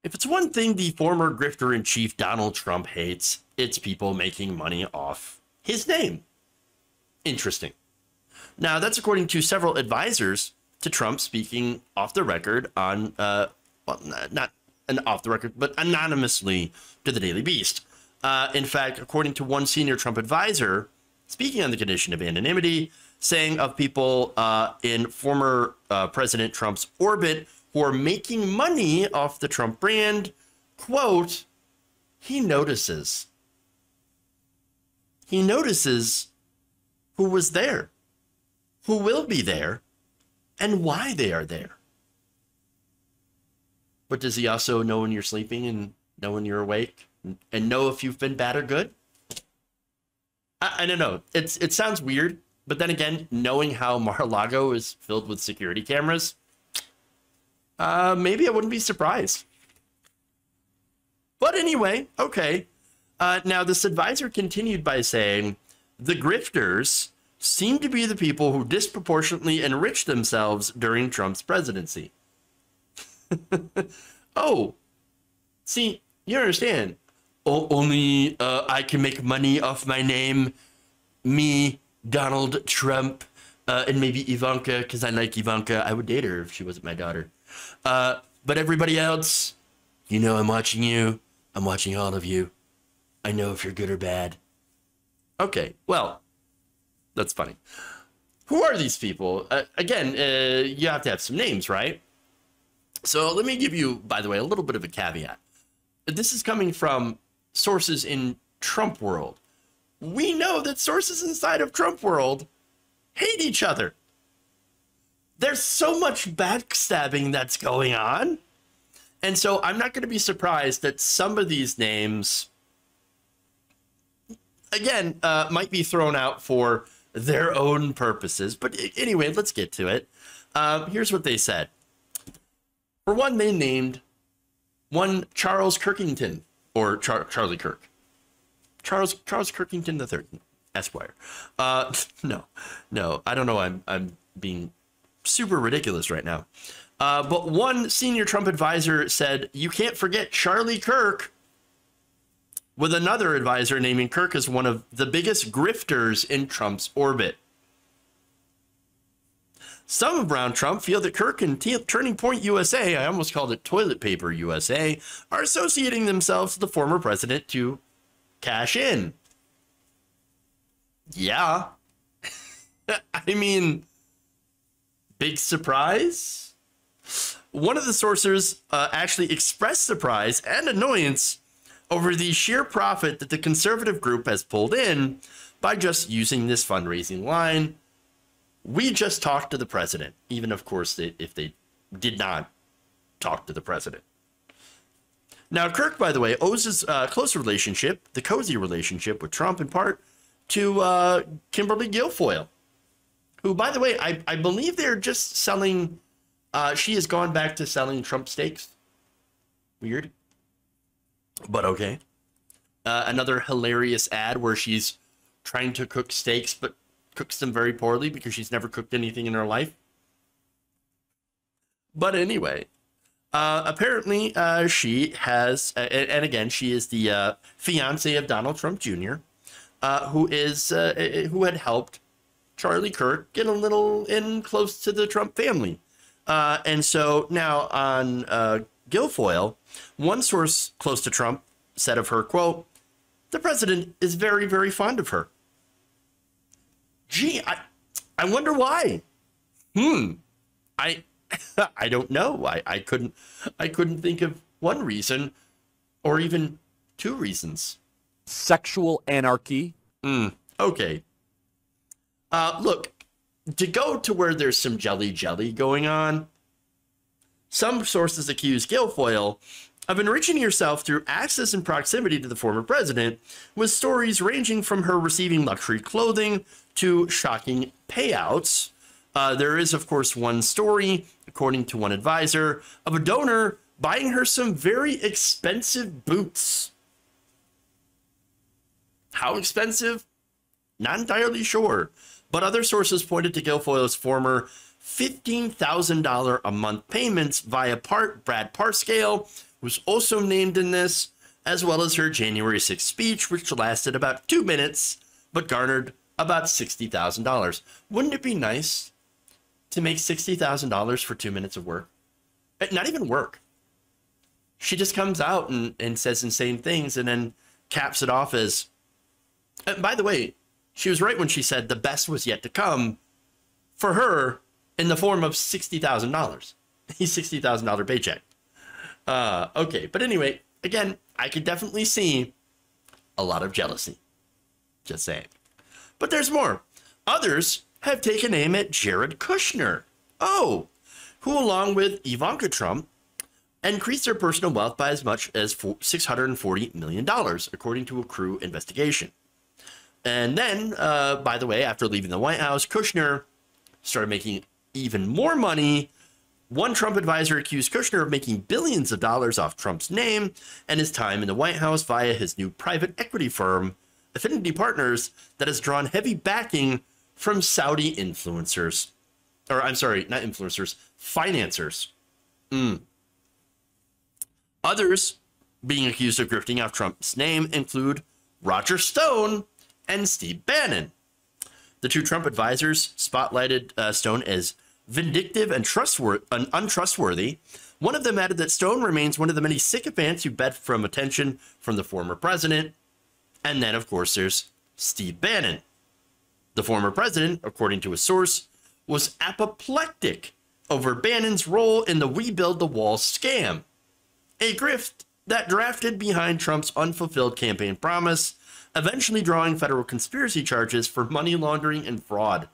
If it's one thing the former grifter-in-chief Donald Trump hates, it's people making money off his name. Interesting. Now, that's according to several advisors to Trump speaking off the record on, well, not an off the record, but anonymously to the Daily Beast. In fact, according to one senior Trump advisor, speaking on the condition of anonymity, saying of people in former President Trump's orbit who are making money off the Trump brand, quote, he notices. He notices who was there, who will be there, and why they are there. But does he also know when you're sleeping and know when you're awake and know if you've been bad or good? I don't know. It sounds weird, but then again, knowing how Mar-a-Lago is filled with security cameras, maybe I wouldn't be surprised. But anyway, okay. Now, this advisor continued by saying, the grifters seem to be the people who disproportionately enriched themselves during Trump's presidency. Oh, see, you understand. Only I can make money off my name, me, Donald Trump, and maybe Ivanka, because I like Ivanka. I would date her if she wasn't my daughter. But everybody else, you know, I'm watching you. I'm watching all of you. I know if you're good or bad. Okay, well, that's funny. Who are these people? Again, you have to have some names, right? So let me give you, by the way, a little bit of a caveat. This is coming from sources in Trump world. We know that sources inside of Trump world hate each other. There's so much backstabbing that's going on. And so I'm not going to be surprised that some of these names, again, might be thrown out for their own purposes. But anyway, let's get to it. Here's what they said. For one, they named one Charles Kirkington, or Charlie Kirk. Charles Kirkington III, Esquire. No, I don't know. I'm being super ridiculous right now. But one senior Trump advisor said, you can't forget Charlie Kirk, with another advisor naming Kirk as one of the biggest grifters in Trump's orbit. Some around Trump feel that Kirk and Turning Point USA, I almost called it Toilet Paper USA, are associating themselves with the former president to cash in. Yeah. I mean, big surprise? One of the sources actually expressed surprise and annoyance over the sheer profit that the conservative group has pulled in by just using this fundraising line. We just talked to the president, even, of course, if they did not talk to the president. Now, Kirk, by the way, owes his close relationship, the cozy relationship with Trump, in part to Kimberly Guilfoyle, who, by the way, I believe they're just selling, she has gone back to selling Trump steaks. Weird, but okay. Another hilarious ad where she's trying to cook steaks, but cooks them very poorly because she's never cooked anything in her life. But anyway, apparently she has, and again, she is the fiance of Donald Trump Jr., who had helped Charlie Kirk get a little in close to the Trump family. And so now on Guilfoyle, one source close to Trump said of her, quote, the president is very, very fond of her. Gee, I wonder why. I don't know. I couldn't think of one reason, or even two reasons. Sexual anarchy. Okay. Look, to go to where there's some jelly going on, some sources accuse Guilfoyle of enriching herself through access and proximity to the former president, with stories ranging from her receiving luxury clothing to shocking payouts. There is, of course, one story, according to one advisor, of a donor buying her some very expensive boots. How expensive? Not entirely sure. But other sources pointed to Guilfoyle's former $15,000 a month payments via Brad Parscale, was also named in this, as well as her January 6th speech, which lasted about 2 minutes, but garnered about $60,000. Wouldn't it be nice to make $60,000 for 2 minutes of work? Not even work. She just comes out and says insane things and then caps it off as, by the way, she was right when she said the best was yet to come for her in the form of $60,000. He's $60,000 paycheck. Okay, but anyway, again, I could definitely see a lot of jealousy. Just saying. But there's more. Others have taken aim at Jared Kushner. Oh, who along with Ivanka Trump increased their personal wealth by as much as $640 million, according to a Crew investigation. And then, by the way, after leaving the White House, Kushner started making even more money. One Trump advisor accused Kushner of making billions of dollars off Trump's name and his time in the White House via his new private equity firm, Affinity Partners, that has drawn heavy backing from Saudi influencers. Or, I'm sorry, not influencers, financiers. Others being accused of grifting off Trump's name include Roger Stone and Steve Bannon. The two Trump advisors spotlighted Stone as vindictive and untrustworthy. One of them added that Stone remains one of the many sycophants who beg from attention from the former president. And then, of course, there's Steve Bannon. The former president, according to a source, was apoplectic over Bannon's role in the We Build the Wall scam, a grift that drafted behind Trump's unfulfilled campaign promise, eventually drawing federal conspiracy charges for money laundering and fraud.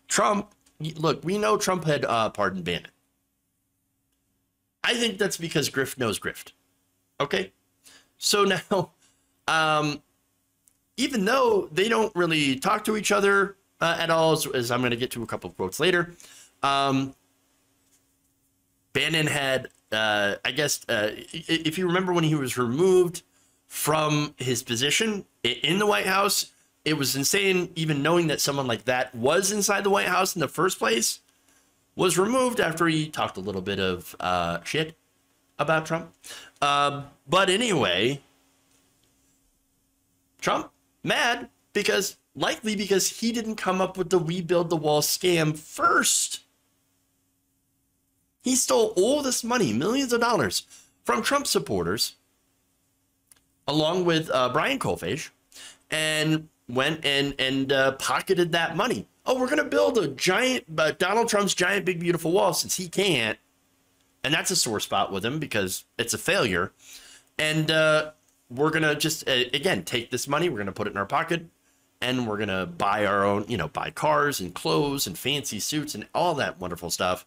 Trump, look, we know Trump had pardoned Bannon. I think that's because grift knows grift. Okay? So now, even though they don't really talk to each other at all, as I'm going to get to a couple of quotes later, Bannon had, I guess, if you remember when he was removed from his position in the White House, it was insane even knowing that someone like that was inside the White House in the first place, was removed after he talked a little bit of shit about Trump. But anyway, Trump mad likely because he didn't come up with the We Build the Wall scam first. He stole all this money, millions of dollars, from Trump supporters, along with Brian Kolfage, and went and pocketed that money. Oh, we're going to build a giant, Donald Trump's giant, big, beautiful wall since he can't. And that's a sore spot with him because it's a failure. And we're going to just, again, take this money. We're going to put it in our pocket. And we're going to buy our own, buy cars and clothes and fancy suits and all that wonderful stuff.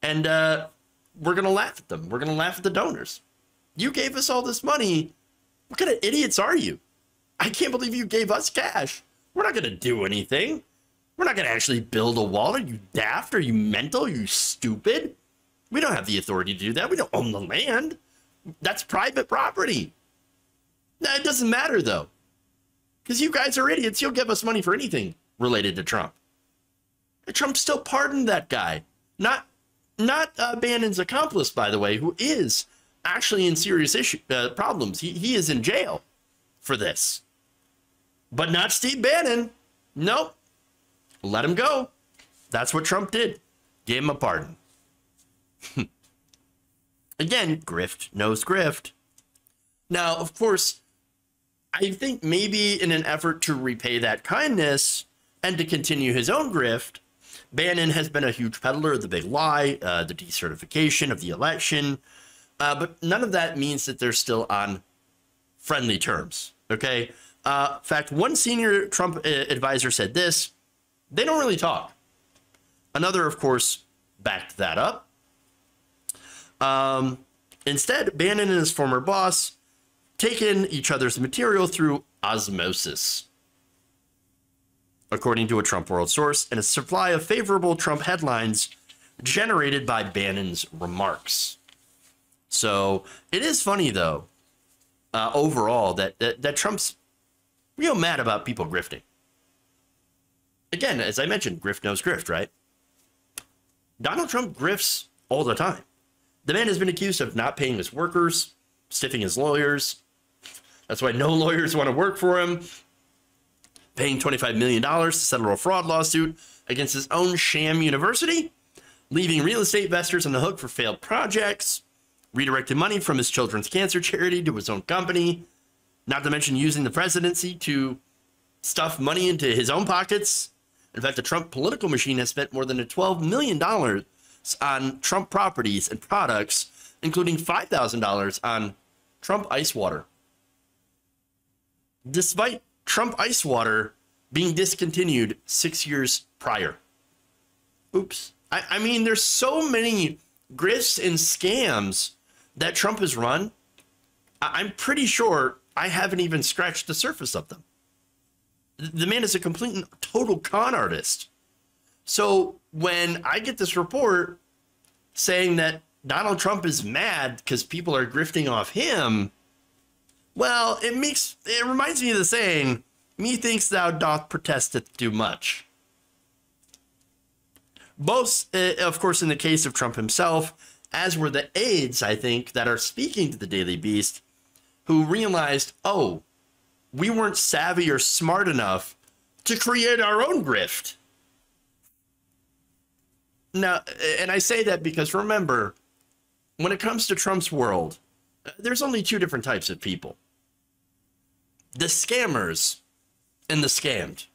And we're going to laugh at them. We're going to laugh at the donors. You gave us all this money. What kind of idiots are you? I can't believe you gave us cash. We're not going to do anything. We're not going to actually build a wall. Are you daft? Are you mental? Are you stupid? We don't have the authority to do that. We don't own the land. That's private property. Now, it doesn't matter, though, because you guys are idiots. You'll give us money for anything related to Trump. And Trump still pardoned that guy. Not Bannon's accomplice, by the way, who is actually in serious problems. He is in jail for this. But not Steve Bannon. Nope. Let him go. That's what Trump did. Gave him a pardon. Again, grift knows grift. Now, of course, I think maybe in an effort to repay that kindness and to continue his own grift, Bannon has been a huge peddler of the big lie, the decertification of the election. But none of that means that they're still on friendly terms. Okay. In fact, one senior Trump advisor said this: they don't really talk. Another, of course, backed that up. Instead, Bannon and his former boss take in each other's material through osmosis, according to a Trump World source, and a supply of favorable Trump headlines generated by Bannon's remarks. So it is funny, though, overall, that Trump's real mad about people grifting. Again, as I mentioned, grift knows grift, right? Donald Trump grifts all the time. The man has been accused of not paying his workers, stiffing his lawyers. That's why no lawyers want to work for him. Paying $25 million to settle a fraud lawsuit against his own sham university, leaving real estate investors on the hook for failed projects, redirecting money from his children's cancer charity to his own company, not to mention using the presidency to stuff money into his own pockets. In fact, the Trump political machine has spent more than $12 million on Trump properties and products, including $5,000 on Trump ice water. Despite Trump ice water being discontinued 6 years prior. Oops. I mean, there's so many grifts and scams that Trump has run. I'm pretty sure I haven't even scratched the surface of them. The man is a complete and total con artist. So when I get this report saying that Donald Trump is mad because people are grifting off him, well, it reminds me of the saying, methinks thou doth protesteth too much. Both, of course, in the case of Trump himself, as were the aides, I think, that are speaking to the Daily Beast, who realized, oh, we weren't savvy or smart enough to create our own grift. Now, and I say that because remember, when it comes to Trump's world, there's only two different types of people. The scammers and the scammed.